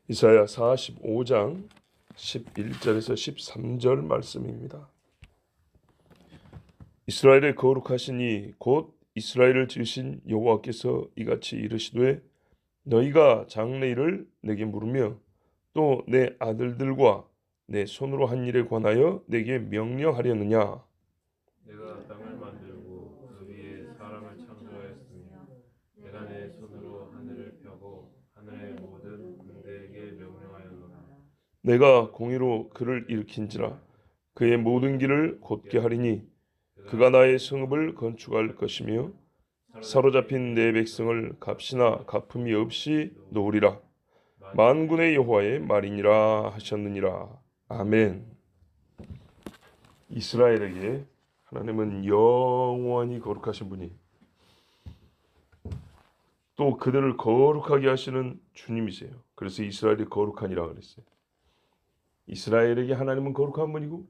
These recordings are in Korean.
이사야 45장 11절에서 13절 말씀입니다. 이스라엘의 거룩하시니 곧 이스라엘을 지으신 여호와께서 이같이 이르시되 너희가 장래일을 내게 물으며 또 내 아들들과 내 손으로 한 일에 관하여 내게 명령하려느냐. 내가 땅을 만들고 그 위에 사람을 창조하였으며 내가 내 손으로 하늘을 펴고 하늘의 모든 군대에게 명령하였노라. 내가 공의로 그를 일으킨지라 그의 모든 길을 곧게 하리니 그가 나의 성읍을 건축할 것이며 사로잡힌 내 백성을 값이나 갚음이 없이 놓으리라. 만군의 여호와의 말이니라 하셨느니라. 아멘. 이스라엘에게 하나님은 영원히 거룩하신 분이 또 그들을 거룩하게 하시는 주님이세요. 그래서 이스라엘이 거룩하니라 그랬어요. 이스라엘에게 하나님은 거룩한 분이고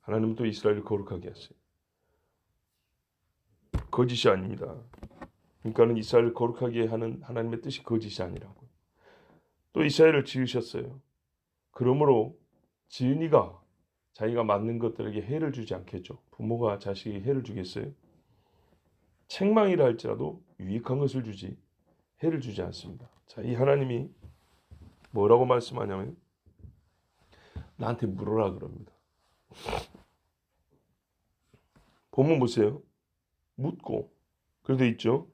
하나님은 또 이스라엘을 거룩하게 하세요. 거짓이 아닙니다. 그러니까는 이스라엘을 거룩하게 하는 하나님의 뜻이 거짓이 아니라고요. 또 이스라엘을 지으셨어요. 그러므로 지은이가 자기가 맞는 것들에게 해를 주지 않겠죠. 부모가 자식에게 해를 주겠어요? 책망이라 할지라도 유익한 것을 주지 해를 주지 않습니다. 자, 이 하나님이 뭐라고 말씀하냐면 나한테 물어라 그럽니다. 본문 보세요. 묻고 그런데 있죠.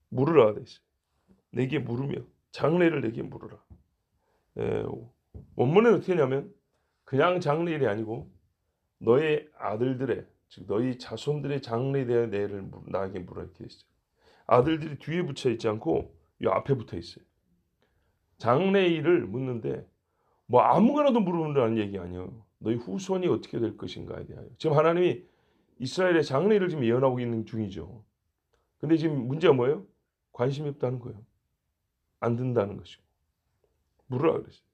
물으라 돼 있어요. 내게 물으며 장래를 내게 물으라. 원문은 어떻게 하냐면 그냥 장래일이 아니고 너의 아들들의 즉 너희 자손들의 장래에 대한 내를 나에게 물으라 이렇게 있어요. 아들들이 뒤에 붙여 있지 않고 이 앞에 붙어 있어요. 장래일을 묻는데 뭐 아무거나도 물으라는 얘기 아니에요. 너희 후손이 어떻게 될 것인가에 대하여. 지금 하나님이 이스라엘의 장래일을 지금 예언하고 있는 중이죠. 근데 지금 문제가 뭐예요? 관심이 없다는 거예요. 안 든다는 것이고. 물으라 그랬어요.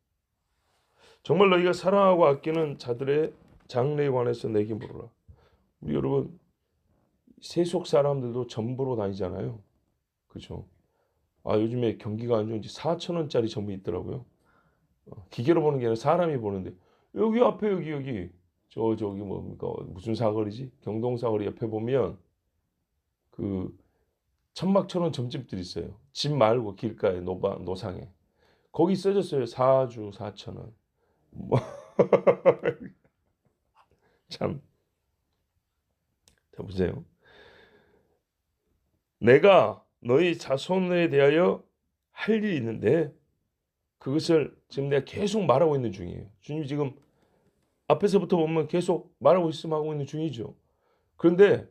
정말 너희가 사랑하고 아끼는 자들의 장래에 관해서 내게 물으라. 우리 여러분 세속 사람들도 전보로 다니잖아요. 그렇죠? 아 요즘에 경기가 안 좋은지 4,000원짜리 전부 있더라고요. 기계로 보는 게 아니라 사람이 보는데 여기 앞에 여기 저기 뭡니까 무슨 사거리지? 경동 사거리 옆에 보면 그 천막처럼 점집들이 있어요. 집 말고 길가에 노상에 거기 써졌어요. 4주 4,000원. 뭐 참. 자 보세요. 내가 너희 자손에 대하여 할 일이 있는데 그것을 지금 내가 계속 말하고 있는 중이에요. 주님이 지금 앞에서부터 보면 계속 말하고 있으면 하고 있는 중이죠. 그런데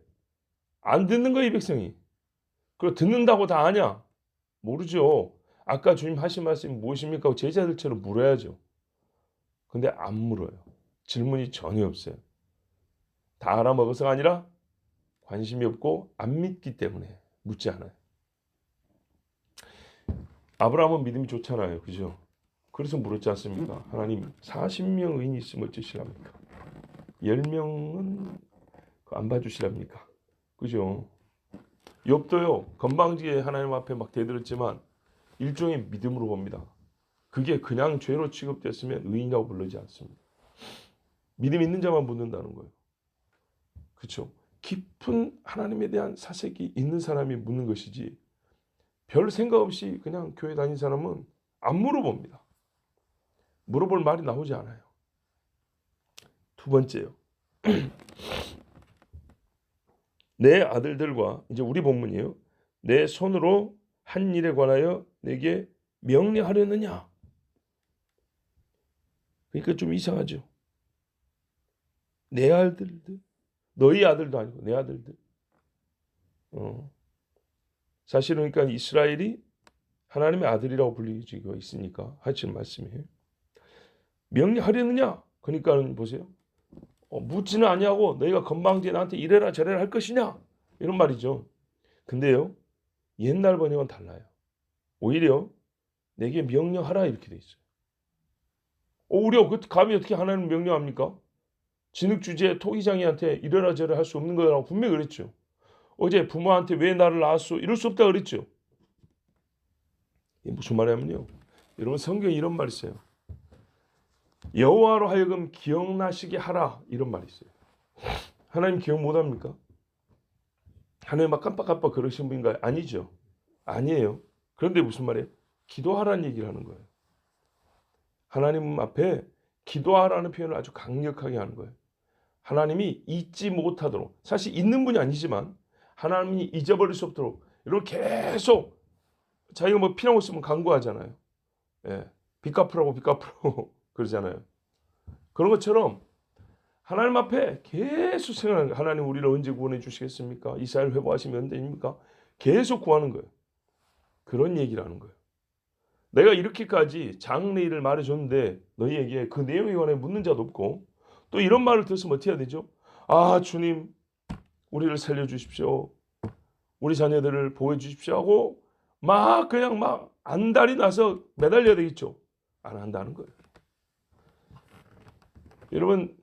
안 듣는 거예요, 이 백성이. 그리고 듣는다고 다 아냐? 모르죠. 아까 주님 하신 말씀이 무엇입니까? 제자들처럼 물어야죠. 근데 안 물어요. 질문이 전혀 없어요. 다 알아먹어서가 아니라 관심이 없고 안 믿기 때문에 묻지 않아요. 아브라함은 믿음이 좋잖아요. 그죠? 그래서 물었지 않습니까? 하나님 40명 의인이 있으면 어쩌시랍니까? 10명은 안 봐주시랍니까? 그죠? 욥도요. 건방지게 하나님 앞에 막 대들었지만 일종의 믿음으로 봅니다. 그게 그냥 죄로 취급됐으면 의인이라고 부르지 않습니다. 믿음 있는 자만 묻는다는 거예요. 그렇죠? 깊은 하나님에 대한 사색이 있는 사람이 묻는 것이지 별 생각 없이 그냥 교회 다니는 사람은 안 물어봅니다. 물어볼 말이 나오지 않아요. 두 번째요. 내 아들들과 이제 우리 본문이에요. 내 손으로 한 일에 관하여 내게 명령하려느냐. 그러니까 좀 이상하죠. 내 아들들. 너희 아들도 아니고 내 아들들. 사실은 그러니까 이스라엘이 하나님의 아들이라고 불리지가 있으니까 하시는 말씀이에요. 명령하려느냐? 그러니까 보세요. 묻지는 아니하고 너희가 건방지게 나한테 이래라 저래라 할 것이냐? 이런 말이죠. 근데요. 옛날 번역은 달라요. 오히려 내게 명령하라 이렇게 돼 있어요. 우리가 그 감히 어떻게 하나님 명령합니까? 진흙주지에 토기장이한테 이래라 저래라 할 수 없는 거라고 분명히 그랬죠. 어제 부모한테 왜 나를 낳았소? 이럴 수 없다 그랬죠. 이게 무슨 말이냐면요. 여러분 성경에 이런 말이 있어요. 여호와로 하여금 기억나시게 하라 이런 말이 있어요. 하나님 기억 못합니까? 하나님 막 깜빡깜빡 그러신 분인가요? 아니죠. 아니에요. 그런데 무슨 말이에요? 기도하라는 얘기를 하는 거예요. 하나님 앞에 기도하라는 표현을 아주 강력하게 하는 거예요. 하나님이 잊지 못하도록, 사실 있는 분이 아니지만 하나님이 잊어버릴 수 없도록 이렇게 계속 자기가 뭐 피나고 있으면 간구하잖아요. 예, 빚 갚으라고 그러잖아요. 그런 것처럼 하나님 앞에 계속 생각하는 거예요. 하나님 우리를 언제 구원해 주시겠습니까? 이스라엘 회복하시면 언제입니까? 계속 구하는 거예요. 그런 얘기를 하는 거예요. 내가 이렇게까지 장래일을 말해줬는데 너희에게 그 내용에 관해 묻는 자도 없고 또 이런 말을 들었으면 어떻게 해야 되죠? 아 주님 우리를 살려주십시오. 우리 자녀들을 보호해 주십시오 하고 막 그냥 막 안달이 나서 매달려야 되겠죠. 안 한다는 거예요. 여러분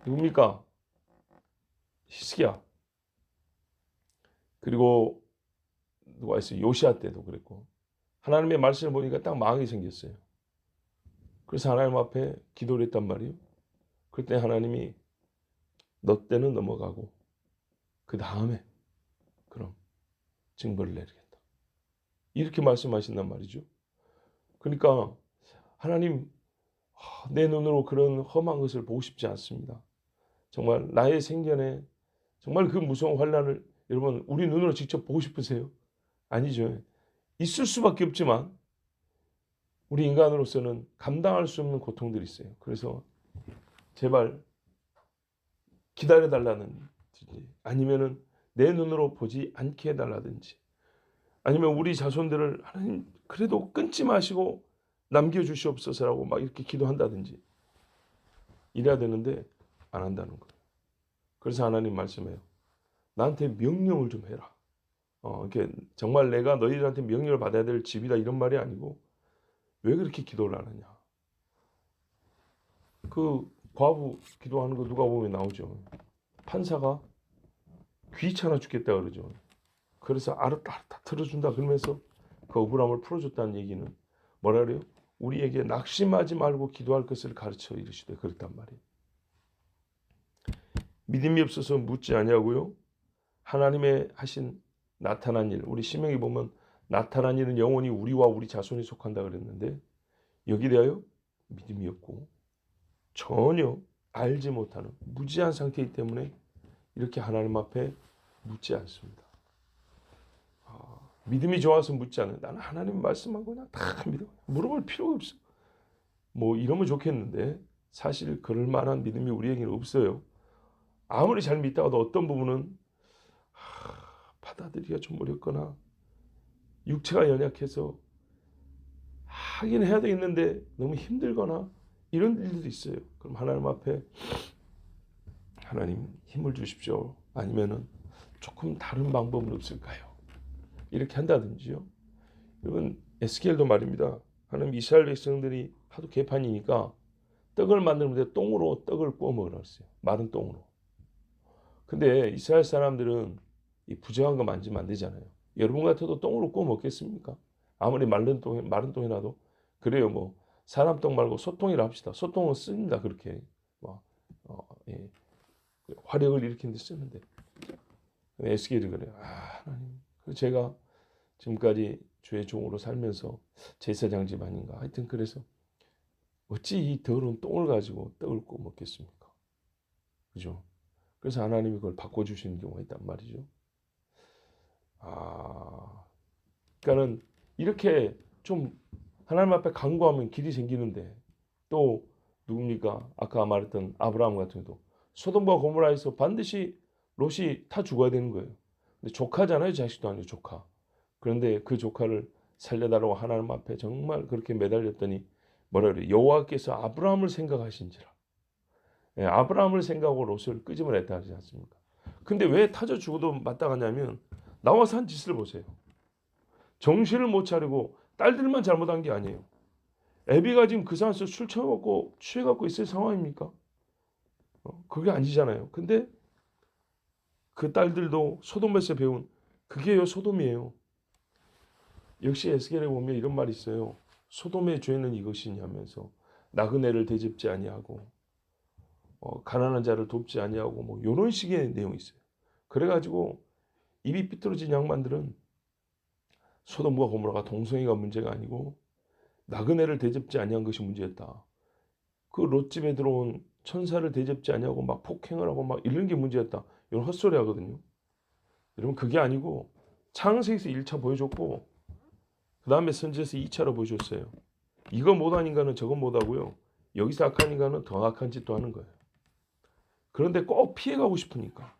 누굽니까? 히스기야. 그리고 누가 있어요? 요시아 때도 그랬고 하나님의 말씀을 보니까 딱 망하게 생겼어요. 그래서 하나님 앞에 기도를 했단 말이에요. 그때 하나님이 너 때는 넘어가고 그 다음에 그럼 징벌을 내리겠다. 이렇게 말씀하신단 말이죠. 그러니까 하나님 내 눈으로 그런 험한 것을 보고 싶지 않습니다. 정말 나의 생전에 정말 그 무서운 환난을 여러분 우리 눈으로 직접 보고 싶으세요? 아니죠. 있을 수밖에 없지만 우리 인간으로서는 감당할 수 없는 고통들이 있어요. 그래서 제발 기다려달라든지 아니면은 내 눈으로 보지 않게 해달라든지 아니면 우리 자손들을 하나님 그래도 끊지 마시고 남겨주시옵소서라고 막 이렇게 기도한다든지 이래야 되는데 안 한다는 거예요. 그래서 하나님 말씀해요. 나한테 명령을 좀 해라. 이렇게 정말 내가 너희들한테 명령을 받아야 될 집이다 이런 말이 아니고 왜 그렇게 기도를 안 하냐. 그 과부 기도하는 거 누가 보면 나오죠. 판사가 귀찮아 죽겠다 그러죠. 그래서 알았다 들어준다 그러면서 그 억울함을 풀어줬다는 얘기는 뭐라 그래요? 우리에게 낙심하지 말고 기도할 것을 가르쳐 이르시되 그랬단 말이에요. 믿음이 없어서 묻지 아니하고요. 하나님의 하신 나타난 일, 우리 신명기 보면 나타난 일은 영원히 우리와 우리 자손이 속한다 그랬는데 여기 대하여 믿음이 없고 전혀 알지 못하는 무지한 상태이기 때문에 이렇게 하나님 앞에 묻지 않습니다. 믿음이 좋아서 묻지 않아요. 나는 하나님 말씀한 거냐 다 믿어. 물어볼 필요가 없어. 뭐 이러면 좋겠는데 사실 그럴 만한 믿음이 우리에게는 없어요. 아무리 잘 믿다가도 어떤 부분은 받아들이기가 좀 어렵거나 육체가 연약해서 하긴 해야 되겠는데 너무 힘들거나 이런 일들도 있어요. 그럼 하나님 앞에 하나님 힘을 주십시오. 아니면은 조금 다른 방법은 없을까요? 이렇게 한다든지요. 여러분 에스겔도 말입니다. 하나님 이스라엘 백성들이 하도 개판이니까 떡을 만드는데 똥으로 떡을 구워 먹으라 했어요. 마른 똥으로. 근데 이스라엘 사람들은 이 부정한 거 만지면 안 되잖아요. 여러분 같아도 똥으로 구워 먹겠습니까? 아무리 마른 똥이라도 그래요. 뭐 사람 똥 말고 소똥이라 합시다. 소똥은 씁니다. 그렇게 뭐, 예. 화력을 일으키는 데 쓰는데 에스겔이 그래요. 하나님 제가 지금까지 주의 종으로 살면서 제사장 집안인가 하여튼 그래서 어찌 이 더러운 똥을 가지고 떡을 구워 먹겠습니까? 그죠? 그래서 하나님이 그걸 바꿔주시는 경우가 있단 말이죠. 그러니까는 이렇게 좀 하나님 앞에 간구하면 길이 생기는데 또 누굽니까? 아까 말했던 아브라함 같은 경우도 소돔과 고모라에서 반드시 롯이 타 죽어야 되는 거예요. 근데 조카잖아요. 자식도 아니고 조카. 그런데 그 조카를 살려달라고 하나님 앞에 정말 그렇게 매달렸더니 뭐라 그래요? 여호와께서 아브라함을 생각하신지라. 예, 아브라함을 생각하고 롯을 끄집어냈다 하지 않습니까? 근데 왜 타져 죽어도 마땅하냐면 나와서 한 짓을 보세요. 정신을 못 차리고 딸들만 잘못한 게 아니에요. 애비가 지금 그 상황에서 술 처먹고 취해갖고 있을 상황입니까? 그게 아니잖아요. 근데 그 딸들도 소돔에서 배운 그게요 소돔이에요. 역시 에스겔에 보면 이런 말이 있어요. 소돔의 죄는 이것이냐면서 나그네를 대접지 아니하고 가난한 자를 돕지 아니하고 뭐 이런 식의 내용이 있어요. 그래가지고 입이 삐뚤어진 양반들은 소돔과 고모라가 동성애가 문제가 아니고 나그네를 대접지 아니한 것이 문제였다. 그 롯집에 들어온 천사를 대접지 아니하고 막 폭행을 하고 막 이런 게 문제였다. 이런 헛소리 하거든요. 여러분 그게 아니고 창세기에서 1차 보여줬고 그 다음에 선지에서 2차로 보여줬어요. 이거 못한 인간은 저거 못하고요. 여기서 악한 인간은 더 악한 짓도 하는 거예요. 그런데 꼭 피해가고 싶으니까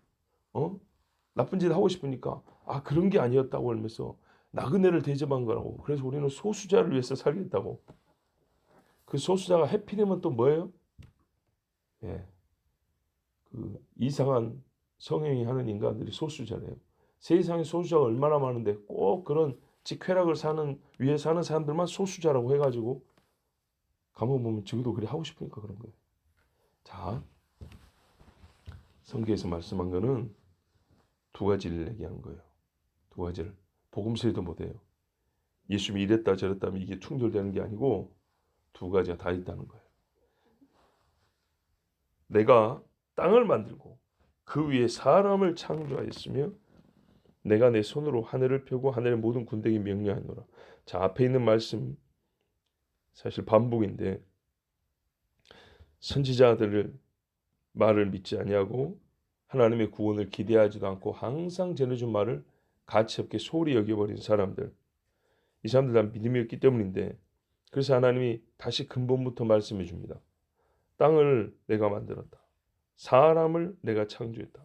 나쁜 짓 하고 싶으니까 그런 게 아니었다고 하면서 나그네를 대접한 거라고. 그래서 우리는 소수자를 위해서 살겠다고. 그 소수자가 해피되면 또 뭐예요? 예, 그 이상한 성행위 하는 인간들이 소수자래요. 세상에 소수자가 얼마나 많은데 꼭 그런 직쾌락을 위해 사는 사람들만 소수자라고 해가지고 가만 보면 저기도 그래 하고 싶으니까 그런 거예요. 자, 성경에서 말씀한 거는 두 가지를 얘기하는 거예요. 두 가지를. 복음서에도 못해요. 예수님이 이랬다 저랬다 하면 이게 충돌되는 게 아니고 두 가지가 다 있다는 거예요. 내가 땅을 만들고 그 위에 사람을 창조하였으며 내가 내 손으로 하늘을 펴고 하늘의 모든 군대에게 명령하노라. 자, 앞에 있는 말씀 사실 반복인데 선지자들을 말을 믿지 아니하고 하나님의 구원을 기대하지도 않고 항상 전해준 말을 가치없게 소홀히 여겨버린 사람들, 이 사람들 다 믿음이 없기 때문인데 그래서 하나님이 다시 근본부터 말씀해 줍니다. 땅을 내가 만들었다. 사람을 내가 창조했다.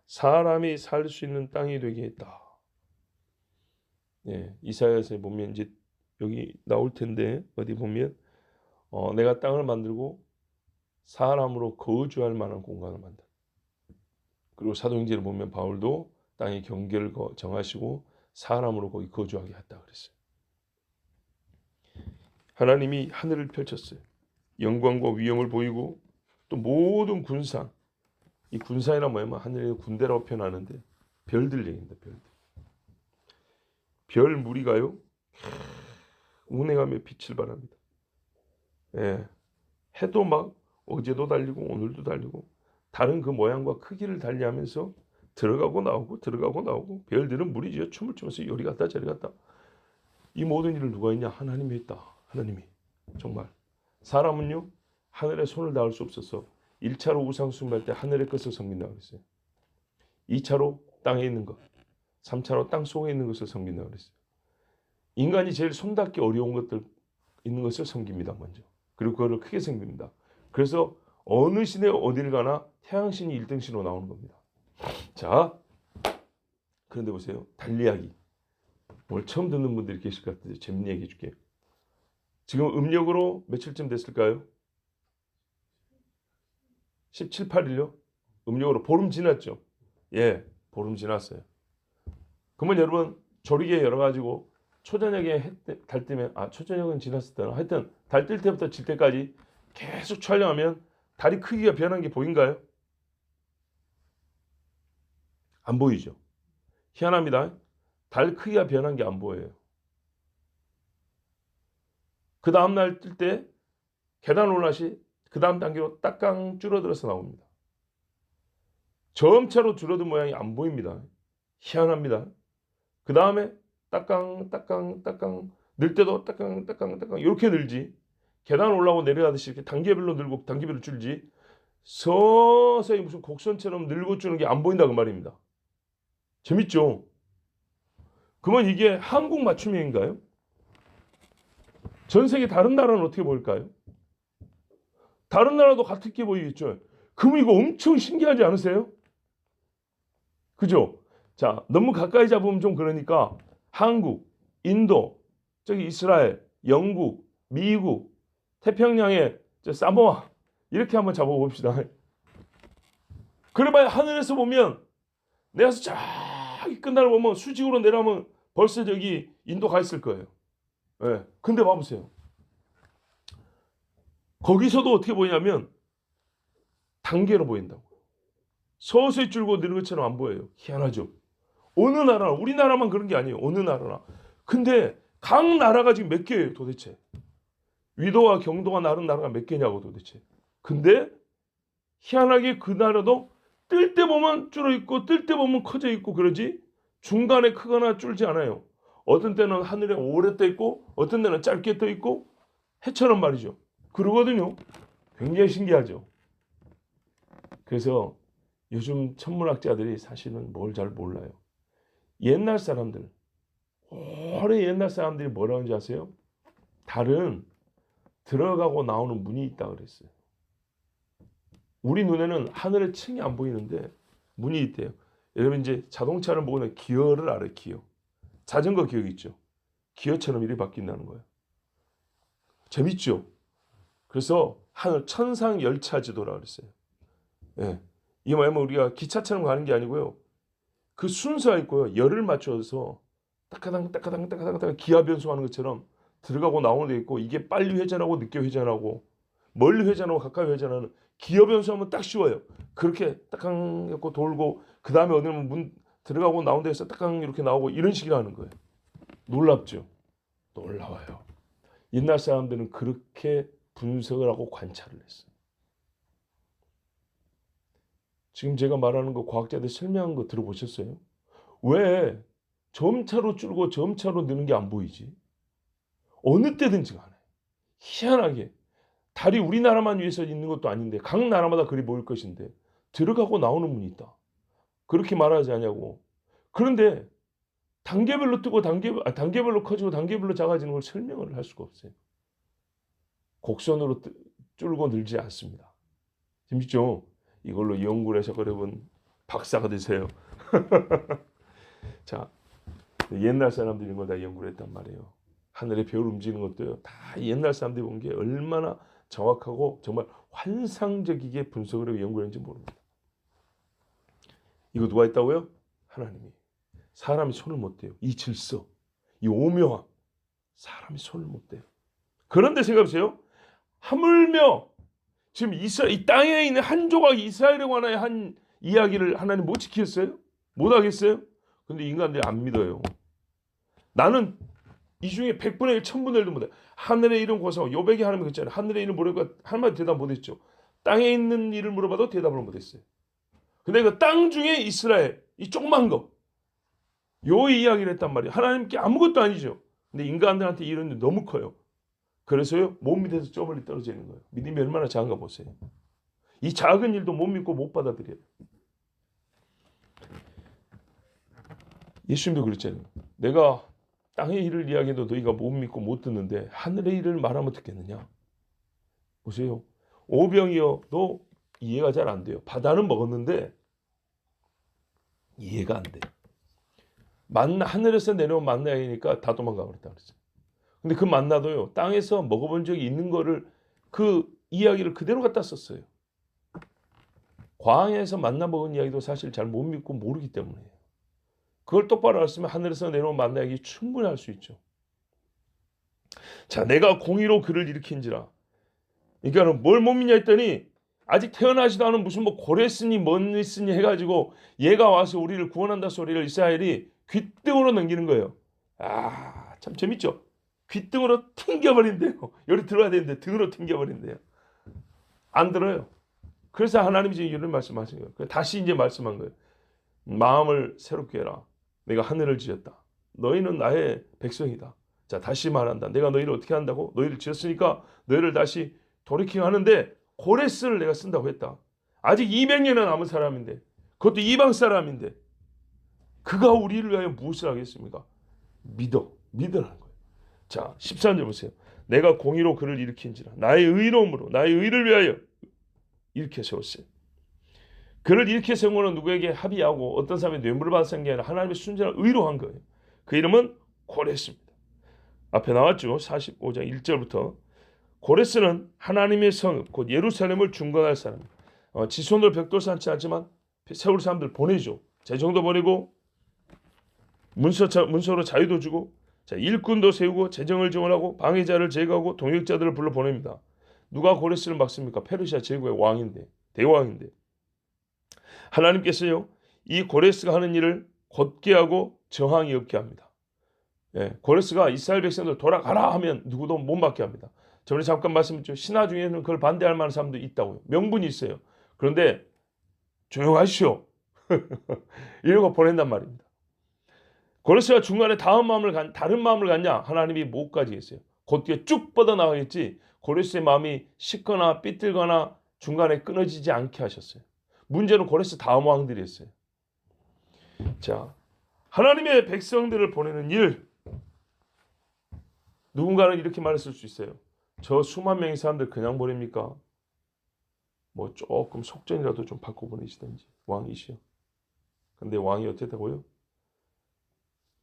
사람이 살 수 있는 땅이 되게 했다. 예, 이사야서에 보면 이제 여기 나올 텐데 어디 보면 내가 땅을 만들고 사람으로 거주할 만한 공간을 만든다. 그리고 사도행전을 보면 바울도 땅의 경계를 정하시고 사람으로 거기 거주하게 했다 그랬어요. 하나님이 하늘을 펼쳤어요. 영광과 위엄을 보이고 또 모든 군산, 이 군산이란 뭐냐면 하늘의 군대라고 표현하는데 별들 얘기입니다. 별들. 별 무리가요 운행하며 빛을 발합니다. 예, 해도 막 어제도 달리고 오늘도 달리고 다른 그 모양과 크기를 달리하면서 들어가고 나오고 별들은 무리지어 춤을 추면서 요리 갔다 저리 갔다. 이 모든 일을 누가 했냐? 하나님이 했다. 하나님이. 정말. 사람은요 하늘에 손을 닿을 수 없어서 1차로 우상 숭배할 때 하늘의 것을 섬긴다고 그랬어요. 2차로 땅에 있는 것, 3차로 땅 속에 있는 것을 섬긴다고 그랬어요. 인간이 제일 손닿기 어려운 것들 있는 것을 섬깁니다. 먼저. 그리고 그거를 크게 섬깁니다. 그래서 어느 신에 어디를 가나 태양신이 1등신으로 나오는 겁니다. 자, 그런데 보세요. 달 이야기. 오늘 처음 듣는 분들이 계실 것 같아요. 재밌는 얘기 해줄게요. 지금 음력으로 며칠쯤 됐을까요? 17, 8일요? 음력으로 보름 지났죠? 예, 보름 지났어요. 그러면 여러분 조리개 열어가지고 초저녁에 달 뜨면 초저녁은 지났을 때나 하여튼 달 뜰 때부터 질 때까지 계속 촬영하면 달이 크기가 변한 게 보인가요? 안 보이죠? 희한합니다. 달 크기가 변한 게 안 보여요. 그 다음날 뜰 때 계단 올라시 그 다음 단계로 딱강 줄어들어서 나옵니다. 점차로 줄어든 모양이 안 보입니다. 희한합니다. 그 다음에 딱강 늘 때도 딱강 이렇게 늘지. 계단 올라오고 내려가듯이 이렇게 단계별로 늘고 단계별로 줄지. 서서히 무슨 곡선처럼 늘고 주는 게 안 보인다 그 말입니다. 재밌죠? 그러면 이게 한국 맞춤형인가요? 전 세계 다른 나라는 어떻게 보일까요? 다른 나라도 같게 보이겠죠. 그러면 이거 엄청 신기하지 않으세요? 그죠? 자, 너무 가까이 잡으면 좀 그러니까 한국, 인도, 저기 이스라엘, 영국, 미국, 태평양의 사모아 이렇게 한번 잡아봅시다. 그래봐야 하늘에서 보면 내가 저기 끝나를 보면 수직으로 내려오면 벌써 저기 인도 가 있을 거예요. 네. 근데 봐보세요. 거기서도 어떻게 보이냐면 단계로 보인다고. 서서히 줄고 느는 것처럼 안 보여요. 희한하죠. 어느 나라, 우리나라만 그런 게 아니에요. 어느 나라나. 근데 각 나라가 지금 몇 개예요 도대체? 위도와 경도가 나른 나라가 몇 개냐고 도대체. 근데 희한하게 그 나라도 뜰 때 보면 줄어 있고 뜰 때 보면 커져 있고 그러지 중간에 크거나 줄지 않아요. 어떤 때는 하늘에 오래 떠 있고 어떤 때는 짧게 떠 있고 해처럼 말이죠. 그러거든요. 굉장히 신기하죠. 그래서 요즘 천문학자들이 사실은 뭘 잘 몰라요. 옛날 사람들, 오래 옛날 사람들이 뭐라고 하는지 아세요? 달은 들어가고 나오는 문이 있다 그랬어요. 우리 눈에는 하늘의 층이 안 보이는데 문이 있대요. 여러분 이제 자동차를 보면 기어를 알아요. 기어. 자전거 기어 있죠. 기어처럼 일이 바뀐다는 거예요. 재밌죠? 그래서 하늘 천상 열차 지도라 그랬어요. 예. 이게 뭐냐면 우리가 기차처럼 가는 게 아니고요. 그 순서가 있고요. 열을 맞춰서 따까당 따까당 따까당 따까당 기하 변수하는 것처럼 들어가고 나오는 데 있고 이게 빨리 회전하고 늦게 회전하고 멀리 회전하고 가까이 회전하는 기하 변수하면 딱 쉬워요. 그렇게 따강 했고 돌고 그 다음에 어디면 문 들어가고 나온 데서 따강 이렇게 나오고 이런 식으로 하는 거예요. 놀랍죠? 놀라워요. 옛날 사람들은 그렇게 분석을 하고 관찰을 했어요. 지금 제가 말하는 거 과학자들 설명한 거 들어보셨어요? 왜 점차로 줄고 점차로 느는 게 안 보이지? 어느 때든지 간에 희한하게 달이 우리나라만 위해서 있는 것도 아닌데 각 나라마다 그리 보일 것인데 들어가고 나오는 문이 있다. 그렇게 말하지 않냐고. 그런데 단계별로 뜨고 단계별로 커지고 단계별로 작아지는 걸 설명을 할 수가 없어요. 곡선으로 줄고 늘지 않습니다. 재밌죠? 이걸로 연구를 해서 여러분 박사가 되세요. 자, 옛날 사람들이 이런 걸 다 연구를 했단 말이에요. 하늘의 별 움직이는 것도요. 다 옛날 사람들이 본 게 얼마나 정확하고 정말 환상적이게 분석을 하고 연구를 했는지 모릅니다. 이거 누가 했다고요? 하나님이. 사람이 손을 못 대요. 이 질서, 이 오묘함, 사람이 손을 못 대요. 그런데 생각해보세요. 하물며 지금 이 땅에 있는 한 조각 이스라엘에 관한 한 이야기를 하나님 못 지켰어요? 못 하겠어요? 근데 인간들이 안 믿어요. 나는 이 중에 100분의 1, 1000분의 1도 못해. 하늘의 이름 고사하고 요백이 하나님 그랬잖아요. 하늘의 이름 모르니까 한마디 대답 못했죠. 땅에 있는 일을 물어봐도 대답을 못했어요. 근데 그 땅 중에 이스라엘, 이 조그만 거, 요 이야기를 했단 말이에요. 하나님께 아무것도 아니죠. 근데 인간들한테 이런 일 너무 커요. 그래서요, 못 믿어서 저 멀리 떨어지는 거예요. 믿음이 얼마나 작은가 보세요. 이 작은 일도 못 믿고 못 받아들여요. 예수님도 그랬잖아요. 내가 땅의 일을 이야기해도 너희가 못 믿고 못 듣는데 하늘의 일을 말하면 듣겠느냐? 보세요. 오병이어도 이해가 잘 안 돼요. 바다는 먹었는데 이해가 안 돼요. 하늘에서 내려온 만나이니까 다 도망가 버렸다 그랬어요. 근데 그 만나도요. 땅에서 먹어본 적이 있는 거를 그 이야기를 그대로 갖다 썼어요. 광야에서 만나 먹은 이야기도 사실 잘 못 믿고 모르기 때문이에요. 그걸 똑바로 알았으면 하늘에서 내려온 만나 이야기 충분히 할 수 있죠. 자, 내가 공의로 그를 일으킨지라. 그러니까 뭘 못 믿냐 했더니 아직 태어나지도 않은 무슨 뭐 고레스니 뭔있으니 해가지고 얘가 와서 우리를 구원한다 소리를 이스라엘이 귓등으로 넘기는 거예요. 아, 참 재밌죠? 귓등으로 튕겨버린대요. 여기 들어야 되는데 등으로 튕겨버린대요. 안 들어요. 그래서 하나님이 지금 이런 말씀하신 거예요. 다시 이제 말씀한 거예요. 마음을 새롭게 해라. 내가 하늘을 지었다. 너희는 나의 백성이다. 자, 다시 말한다. 내가 너희를 어떻게 한다고? 너희를 지었으니까 너희를 다시 돌이키게 하는데 고레스를 내가 쓴다고 했다. 아직 200년은 남은 사람인데 그것도 이방 사람인데 그가 우리를 위하여 무엇을 하겠습니까? 믿으라는 거예요. 자, 13절 보세요. 내가 공의로 그를 일으킨지라. 나의 의로움으로 나의 의를 위하여 일으켜 세웠어요. 그를 일으켜 세운 것은 누구에게 합의하고 어떤 사람의 뇌물을 받은 게 아니라 하나님의 순전한 의로 한 거예요. 그 이름은 고레스입니다. 앞에 나왔죠. 45장 1절부터 고레스는 하나님의 성 곧 예루살렘을 중건할 사람. 지손으로 벽돌 쌓지 않지만 세울 사람들 보내죠. 재정도 보내고 문서로 자유도 주고 자, 일꾼도 세우고 재정을 지원하고 방해자를 제거하고 동역자들을 불러 보냅니다. 누가 고레스를 막습니까? 페르시아 제국의 왕인데 대왕인데 하나님께서요 이 고레스가 하는 일을 곧게 하고 저항이 없게 합니다. 예, 고레스가 이스라엘 백성들 돌아가라 하면 누구도 못 맞게 합니다. 저번에 잠깐 말씀드렸죠. 신하 중에는 그걸 반대할 만한 사람도 있다고요. 명분이 있어요. 그런데 조용하시오. 이러고 보낸단 말입니다. 고레스가 중간에 다른 마음을 갖냐? 하나님이 못 가지겠어요. 곧뒤에 쭉 뻗어나가겠지. 고레스의 마음이 식거나 삐뚤거나 중간에 끊어지지 않게 하셨어요. 문제는 고레스 다음 왕들이었어요. 자, 하나님의 백성들을 보내는 일. 누군가는 이렇게 말했을 수 있어요. 저 수만 명의 사람들 그냥 보냅니까? 뭐 조금 속전이라도 좀 바꿔 보내시든지. 왕이시여. 근데 왕이 어땠다고요?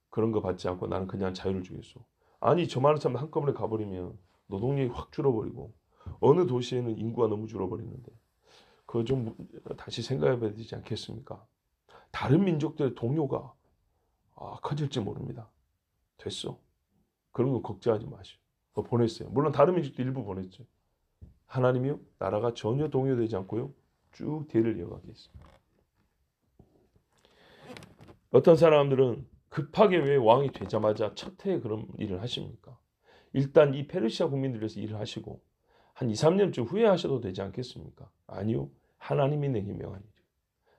그런 거 받지 않고 나는 그냥 자유를 주겠소. 아니 저 많은 사람들 한꺼번에 가버리면 노동력이 확 줄어버리고 어느 도시에는 인구가 너무 줄어버리는데 그거 좀 다시 생각해 봐야 되지 않겠습니까? 다른 민족들의 동요가 커질지 모릅니다. 됐어. 그런 거 걱정하지 마시오. 보냈어요. 물론 다른 민족도 일부 보냈죠. 하나님이요 나라가 전혀 동요되지 않고요 쭉 대를 이어가게 했습니다. 어떤 사람들은 급하게 왜 왕이 되자마자 첫 해에 그런 일을 하십니까? 일단 이 페르시아 국민들 위해서 일을 하시고 한 2, 3년쯤 후에 하셔도 되지 않겠습니까? 아니요. 하나님이 내게 명한 일이에요.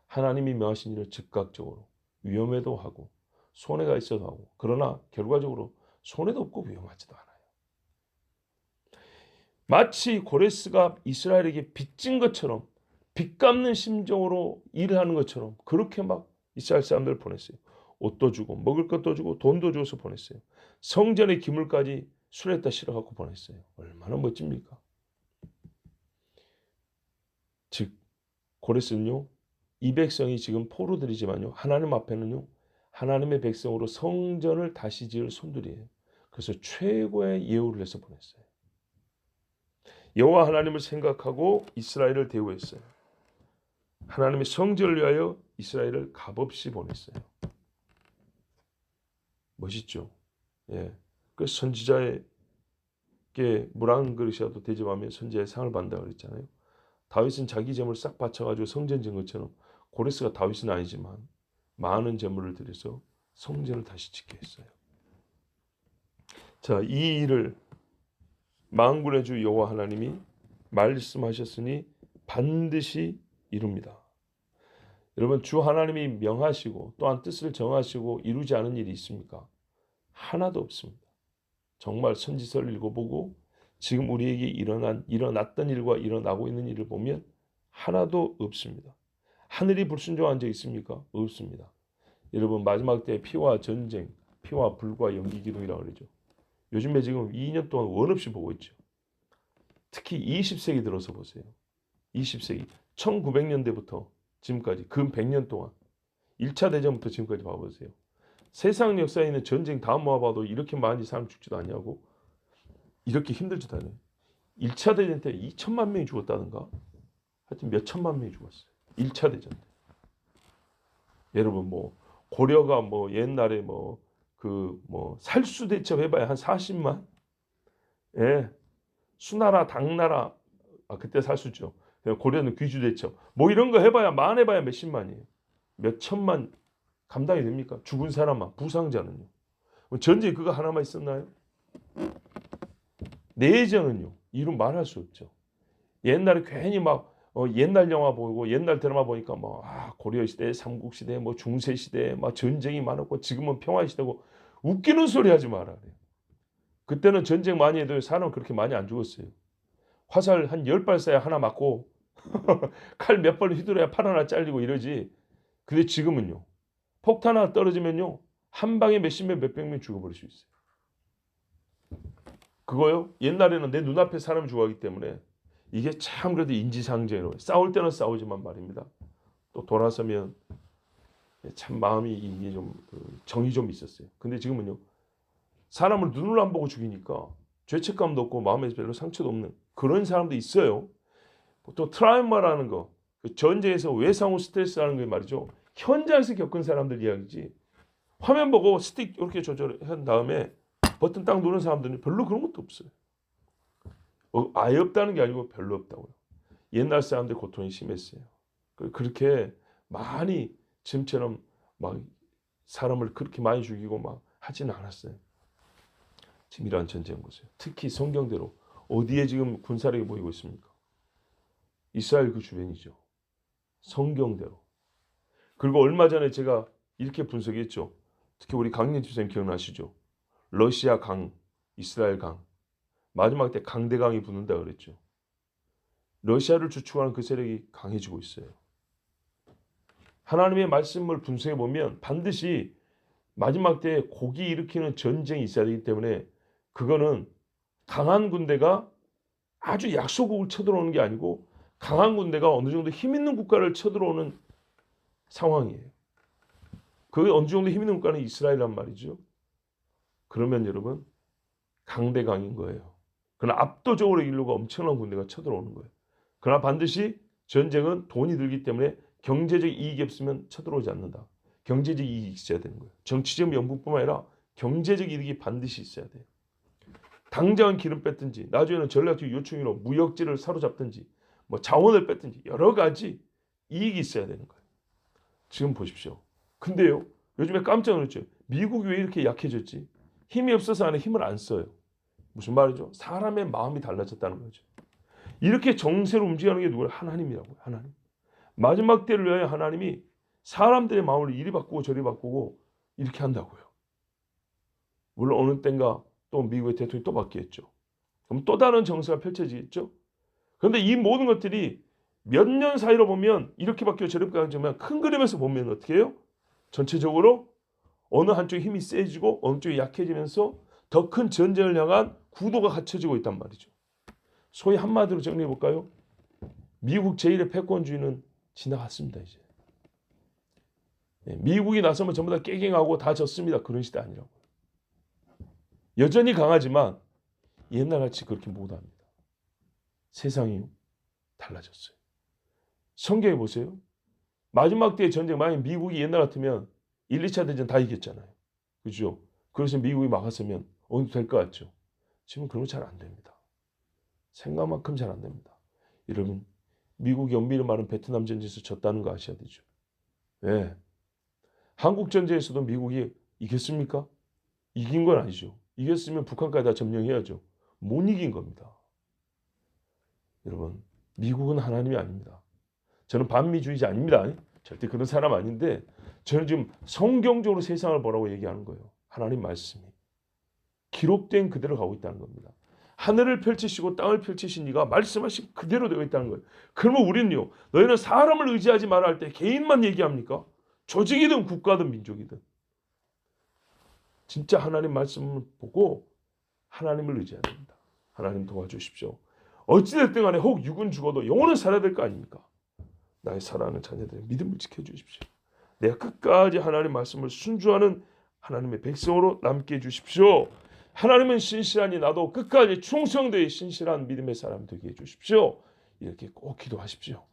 하나님이 명하신 일을 즉각적으로 위험해도 하고 손해가 있어도 하고 그러나 결과적으로 손해도 없고 위험하지도 않아요. 마치 고레스가 이스라엘에게 빚진 것처럼 빚 갚는 심정으로 일을 하는 것처럼 그렇게 막 이스라엘 사람들을 보냈어요. 옷도 주고 먹을 것도 주고 돈도 줘서 보냈어요. 성전의 기물까지 수레에다 실어갖고 보냈어요. 얼마나 멋집니까? 즉 고레스는요. 이 백성이 지금 포로들이지만요. 하나님 앞에는요. 하나님의 백성으로 성전을 다시 지을 손들이에요. 그래서 최고의 예우를 해서 보냈어요. 여호와 하나님을 생각하고 이스라엘을 대우했어요. 하나님의 성전을 위하여 이스라엘을 값없이 보냈어요. 멋있죠? 예. 그 선지자에게 물 한 그릇이라도 대접하며 선지자의 상을 받는다고 그랬잖아요. 다윗은 자기 재물을 싹 바쳐가지고 성전 지은 것처럼 고레스가 다윗은 아니지만 많은 재물을 들여서 성전을 다시 짓게 했어요. 자, 이 일을 만군의 주 여호와 하나님이 말씀하셨으니 반드시 이룹니다. 여러분 주 하나님이 명하시고 또한 뜻을 정하시고 이루지 않은 일이 있습니까? 하나도 없습니다. 정말 선지서를 읽어보고 지금 우리에게 일어났던 일과 일어나고 있는 일을 보면 하나도 없습니다. 하늘이 불순종한 적 있습니까? 없습니다. 여러분 마지막 때 피와 전쟁, 피와 불과 연기 기둥이라고 그러죠. 요즘에 지금 2년 동안 원 없이 보고 있죠. 특히 20세기 들어서 보세요. 20세기 1900년대부터 지금까지 근 100년 동안 1차 대전부터 지금까지 봐보세요. 세상 역사에 있는 전쟁 다 모아봐도 이렇게 많이 사람 죽지도 않냐고 이렇게 힘들지도 않아요. 1차 대전 때 2천만 명이 죽었다든가 하여튼 몇 천만 명이 죽었어요. 1차 대전 때. 여러분 뭐 고려가 뭐 옛날에 살수대첩 해봐야 한 40만? 예. 수나라 당나라 그때 살수죠. 고려는 귀주대첩 뭐 이런 거 해봐야 해봐야 몇십만이에요. 몇 천만 감당이 됩니까? 죽은 사람만 부상자는요. 전쟁 그거 하나만 있었나요? 내전은요. 이루 말할 수 없죠. 옛날에 괜히 옛날 영화 보고 옛날 드라마 보니까 고려 시대, 삼국 시대, 중세 시대 전쟁이 많았고 지금은 평화 시대고 웃기는 소리 하지 마라 그래요. 그때는 전쟁 많이 해도 사람 그렇게 많이 안 죽었어요. 화살 한 10발 쏴야 하나 맞고 칼 몇 발 휘두르야 팔 하나 잘리고 이러지. 근데 지금은요. 폭탄 하나 떨어지면요. 한 방에 몇십 명, 몇백 명 죽어버릴 수 있어요. 그거요. 옛날에는 내 눈앞에 사람 죽어가기 때문에 이게 참 그래도 인지상정으로 싸울 때는 싸우지만 말입니다. 또 돌아서면 참 마음이 이게 좀 정이 좀 있었어요. 근데 지금은요. 사람을 눈을 안 보고 죽이니까 죄책감도 없고 마음에 별로 상처도 없는 그런 사람도 있어요. 또 트라우마라는 거, 전쟁에서 외상 후 스트레스라는 게 말이죠. 현장에서 겪은 사람들 이야기지. 화면 보고 스틱 이렇게 조절한 다음에 버튼 딱 누르는 사람들은 별로 그런 것도 없어요. 아예 없다는 게 아니고 별로 없다고요. 옛날 사람들 고통이 심했어요. 그렇게 많이 지금처럼 사람을 그렇게 많이 죽이고 하지는 않았어요. 지금 이러한 전쟁 보세요. 특히 성경대로 어디에 지금 군사력이 모이고 있습니까? 이스라엘 그 주변이죠. 성경대로. 그리고 얼마 전에 제가 이렇게 분석했죠. 특히 우리 강림 집사님 기억나시죠? 러시아 강, 이스라엘 강. 마지막 때 강대강이 붙는다 그랬죠. 러시아를 주축하는 그 세력이 강해지고 있어요. 하나님의 말씀을 분석해 보면 반드시 마지막 때에 고기 일으키는 전쟁이 있어야 되기 때문에 그거는 강한 군대가 아주 약소국을 쳐들어오는 게 아니고 강한 군대가 어느 정도 힘 있는 국가를 쳐들어오는 상황이에요. 그게 어느 정도 힘 있는 국가는 이스라엘란 말이죠. 그러면 여러분 강대강인 거예요. 그러나 압도적으로 인류가 엄청난 군대가 쳐들어오는 거예요. 그러나 반드시 전쟁은 돈이 들기 때문에 경제적 이익이 없으면 쳐들어오지 않는다. 경제적 이익이 있어야 되는 거예요. 정치적 명분뿐만 아니라 경제적 이익이 반드시 있어야 돼요. 당장은 기름 뺐든지 나중에는 전략적 요충지로 무역지를 사로잡든지 뭐 자원을 뺐든지 여러 가지 이익이 있어야 되는 거예요. 지금 보십시오. 근데요. 요즘에 깜짝 놀랐죠. 미국이 왜 이렇게 약해졌지? 힘이 없어서 안에 힘을 안 써요. 무슨 말이죠? 사람의 마음이 달라졌다는 거죠. 이렇게 정세로 움직이는 게 누구예요? 하나님이라고요. 하나님. 마지막 때를 위하여 하나님이 사람들의 마음을 이리 바꾸고 저리 바꾸고 이렇게 한다고요. 물론 어느 땐가 또 미국의 대통령이 또 바뀌었죠. 그럼 또 다른 정세가 펼쳐지겠죠. 그런데 이 모든 것들이 몇 년 사이로 보면 이렇게 바뀌고 저렇게 바뀌지만 큰 그림에서 보면 어떻게 해요? 전체적으로 어느 한쪽의 힘이 세지고 어느 쪽이 약해지면서 더 큰 전쟁을 향한 구도가 갖춰지고 있단 말이죠. 소위 한마디로 정리해 볼까요? 미국 제1의 패권주의는 지나갔습니다. 이제. 미국이 나서면 전부 다 깨갱하고 다 졌습니다. 그런 시대 아니라고요. 여전히 강하지만 옛날같이 그렇게 못합니다. 세상이 달라졌어요. 성경에 보세요. 마지막 때의 전쟁, 만약 미국이 옛날 같으면 1, 2차 대전 다 이겼잖아요. 그죠? 그래서 미국이 막았으면 어느 정도 될 것 같죠? 지금 그런 거 잘 안 됩니다. 생각만큼 잘 안 됩니다. 여러분, 미국이 엄밀히 말하면 베트남 전쟁에서 졌다는 거 아셔야 되죠. 왜? 한국 전쟁에서도 미국이 이겼습니까? 이긴 건 아니죠. 이겼으면 북한까지 다 점령해야죠. 못 이긴 겁니다. 여러분, 미국은 하나님이 아닙니다. 저는 반미주의자 아닙니다. 절대 그런 사람 아닌데 저는 지금 성경적으로 세상을 보라고 얘기하는 거예요. 하나님 말씀이. 기록된 그대로 가고 있다는 겁니다. 하늘을 펼치시고 땅을 펼치신 이가 말씀하신 그대로 되어 있다는 거예요. 그러면 우리는요. 너희는 사람을 의지하지 말아 할 때 개인만 얘기합니까? 조직이든 국가든 민족이든. 진짜 하나님 말씀을 보고 하나님을 의지해야 됩니다. 하나님 도와주십시오. 어찌됐든 간에 혹 육은 죽어도 영혼은 살아야 될 거 아닙니까? 나의 사랑하는 자녀들의 믿음을 지켜주십시오. 내가 끝까지 하나님 말씀을 순종하는 하나님의 백성으로 남게 해주십시오. 하나님은 신실하니 나도 끝까지 충성되어 신실한 믿음의 사람 되게 해주십시오. 이렇게 꼭 기도하십시오.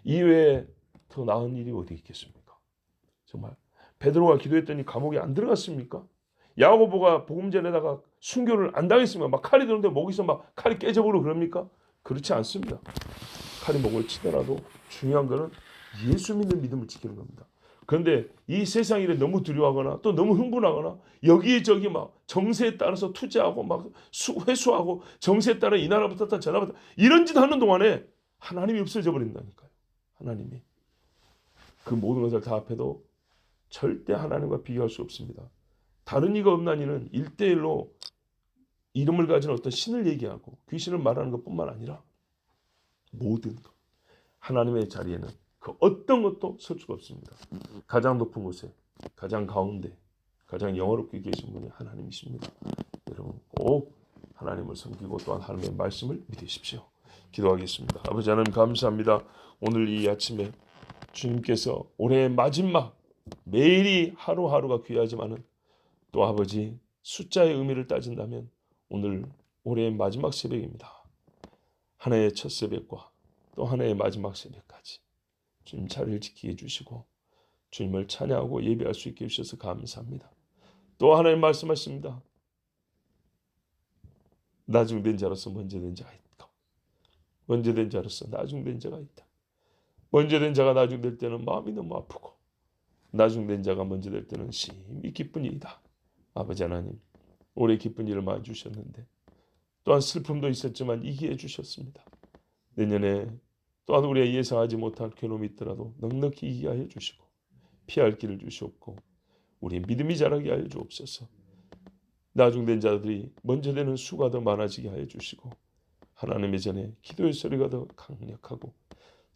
이외에 더 나은 일이 어디 있겠습니까? 정말 베드로가 기도했더니 감옥에 안 들어갔습니까? 야고보가 복음 전에다가 순교를 안 당했습니까? 막 칼이 들었는데 목에서 막 칼이 깨져버리고 그럽니까? 그렇지 않습니다. 칼이 목을 치더라도 중요한 것은 예수 믿는 믿음을 지키는 겁니다. 그런데 이 세상 일에 너무 두려워하거나 또 너무 흥분하거나 여기저기 막 정세에 따라서 투자하고 막 회수하고 정세에 따라 이 나라부터 저 나라부터 이런 짓 하는 동안에 하나님이 없어져 버린다니까요. 하나님이. 그 모든 것을 다 합해도 절대 하나님과 비교할 수 없습니다. 다른 이가 없나니는 1대1로 이름을 가진 어떤 신을 얘기하고 귀신을 말하는 것뿐만 아니라 모든 것. 하나님의 자리에는 그 어떤 것도 설 수가 없습니다. 가장 높은 곳에, 가장 가운데, 가장 영화롭게 계신 분이 하나님이십니다. 여러분 꼭 하나님을 섬기고 또한 하나님의 말씀을 믿으십시오. 기도하겠습니다. 아버지 하나님 감사합니다. 오늘 이 아침에 주님께서 올해의 마지막 매일이 하루하루가 귀하지만은 또 아버지 숫자의 의미를 따진다면 오늘 올해의 마지막 새벽입니다. 한 해의 첫 새벽과 또 한 해의 마지막 새벽까지 주님 자리를 지키게 해주시고 주님을 찬양하고 예배할 수 있게 해주셔서 감사합니다. 또 하나님 말씀하십니다. 나중된 자로서 먼저 된 자가 있다. 먼저 된 자로서 나중된 자가 있다. 먼저 된 자가 나중될 때는 마음이 너무 아프고 나중된 자가 먼저 될 때는 심히 기쁜 일이다. 아버지 하나님 올해 기쁜 일을 많이 주셨는데 또한 슬픔도 있었지만 이기해 주셨습니다. 내년에 또한 우리가 예상하지 못할 괴로움이 있더라도 넉넉히 이기게 하여 주시고 피할 길을 주시옵고 우리 믿음이 자라게 하여 주옵소서. 나중된 자들이 먼저 되는 수가 더 많아지게 하여 주시고 하나님의 전에 기도의 소리가 더 강력하고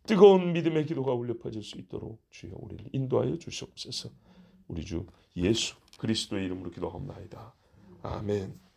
뜨거운 믿음의 기도가 울려 퍼질 수 있도록 주여 우리를 인도하여 주시옵소서. 우리 주 예수 그리스도의 이름으로 기도합니다. 아멘.